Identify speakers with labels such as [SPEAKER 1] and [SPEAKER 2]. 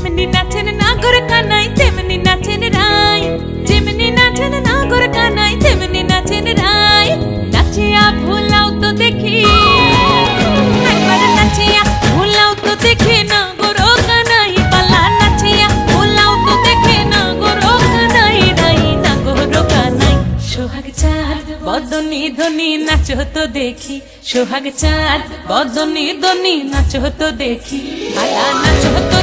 [SPEAKER 1] যেমনি নাচেন নাগর কানাই তেমনি নাচেন রায়, যেমনি নাচেন নাগর কানাই তেমনি নাচেন রায়। নাচিয়া ভোলাও তো দেখি, একবার নাচিয়া ভোলাও তো দেখি নাগর কানাই পালা। নাচিয়া ভোলাও তো দেখি নাগর কানাই রাই, নাগর কানাই। সোহাগ চাঁদ বদনি ধনি নাচো তো দেখি, সোহাগ চাঁদ বদনি ধনি নাচো তো দেখি, পালা নাচো তো